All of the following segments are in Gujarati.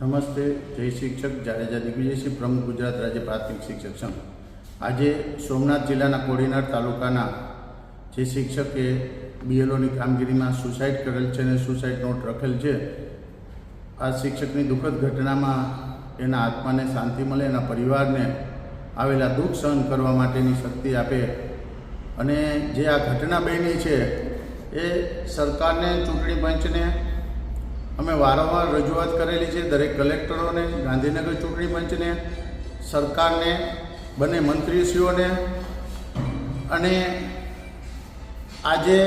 નમસ્તે, જય શિક્ષક જાડેજા દિગ્વિજયસિંહ, પ્રમુખ ગુજરાત રાજ્ય પ્રાથમિક શિક્ષક સંઘ. આજે સોમનાથ જિલ્લાના કોડીનાર તાલુકાના જે શિક્ષકે બીએલઓની કામગીરીમાં સુસાઇડ કરેલ છે અને સુસાઇડ નોટ રખેલ છે, આ શિક્ષકની દુઃખદ ઘટનામાં એના આત્માને શાંતિ મળે, એના પરિવારને આવેલા દુઃખ સહન કરવા માટેની શક્તિ આપે. અને જે આ ઘટના બની છે એ સરકારને, ચૂંટણી પંચને અમે વારંવાર રજૂઆત કરેલી છે, દરેક કલેક્ટરોને, ગાંધીનગર ચૂંટણી પંચને, સરકારને, બંને મંત્રીશ્રીઓને. અને આજે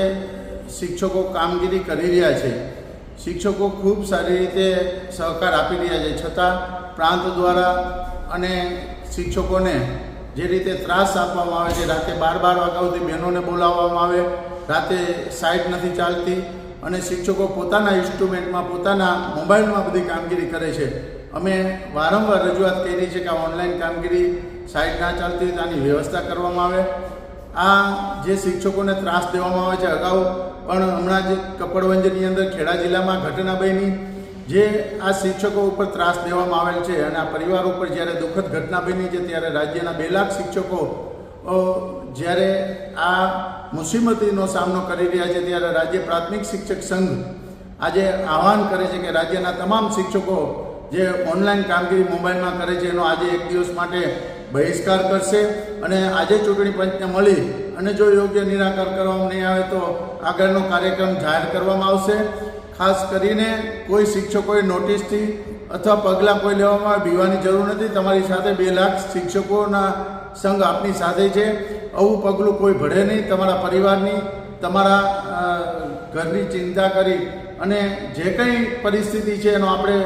શિક્ષકો કામગીરી કરી રહ્યા છે, શિક્ષકો ખૂબ સારી રીતે સહકાર આપી રહ્યા છે, છતાં પ્રાંત દ્વારા અને શિક્ષકોને જે રીતે ત્રાસ આપવામાં આવે છે, રાતે 12 વાગ્યા સુધી બહેનોને બોલાવવામાં આવે, રાતે સાઇટ નથી ચાલતી અને શિક્ષકો પોતાના ઇન્સ્ટ્રુમેન્ટમાં, પોતાના મોબાઈલમાં બધી કામગીરી કરે છે. અમે વારંવાર રજૂઆત કરી છે કે આ ઓનલાઈન કામગીરી સાઇટ ના ચાલતી હોય તો આની વ્યવસ્થા કરવામાં આવે. આ જે શિક્ષકોને ત્રાસ દેવામાં આવે છે, અગાઉ પણ હમણાં જ કપડવંજની અંદર ખેડા જિલ્લામાં ઘટના બની, જે આ શિક્ષકો ઉપર ત્રાસ દેવામાં આવેલ છે. અને આ પરિવાર ઉપર જ્યારે દુઃખદ ઘટના બની છે ત્યારે રાજ્યના 2 લાખ શિક્ષકો જ્યારે આ મુસીબતીનો સામનો કરી રહ્યા છે, ત્યારે રાજ્ય પ્રાથમિક શિક્ષક સંઘ આજે આહવાન કરે છે કે રાજ્યના તમામ શિક્ષકો જે ઓનલાઈન કામગીરી મોબાઈલમાં કરે છે એનો આજે 1 દિવસ માટે બહિષ્કાર કરશે. અને આજે ચૂંટણી પંચને મળી અને જો યોગ્ય નિરાકરણ કરવામાં નહીં આવે તો આગળનો કાર્યક્રમ જાહેર કરવામાં આવશે. ખાસ કરીને કોઈ શિક્ષકોએ નોટિસથી અથવા પગલાં કોઈ લેવામાં બીવાની જરૂર નથી. તમારી સાથે 2 લાખ શિક્ષકોના સંઘ આપની સાથે છે. આવું પગલું કોઈ ભળે નહીં. તમારા પરિવારની, તમારા ઘરની ચિંતા કરી અને જે કંઈ પરિસ્થિતિ છે એનો આપણે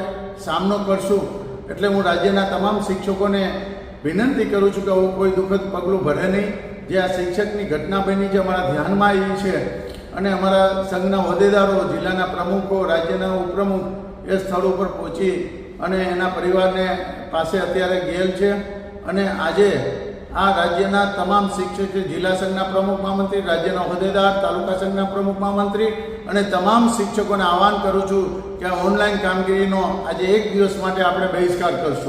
સામનો કરશું. એટલે હું રાજ્યના તમામ શિક્ષકોને વિનંતી કરું છું કે આવું કોઈ દુઃખદ પગલું ભળે નહીં. જે આ શિક્ષકની ઘટના બની છે અમારા ધ્યાનમાં આવી છે અને અમારા સંઘના હોદ્દેદારો, જિલ્લાના પ્રમુખો, રાજ્યના ઉપપ્રમુખ એ સ્થળ ઉપર પહોંચી અને એના પરિવારને પાસે અત્યારે ગયેલ છે. અને આજે આ રાજ્યના તમામ શિક્ષક, જિલ્લા સંઘના પ્રમુખ મહામંત્રી, રાજ્યના હોદ્દેદાર, તાલુકા સંઘના પ્રમુખ મહામંત્રી અને તમામ શિક્ષકોને આહવાન કરું છું કે આ ઓનલાઈન કામગીરીનો આજે 1 દિવસ માટે આપણે બહિષ્કાર કરશું.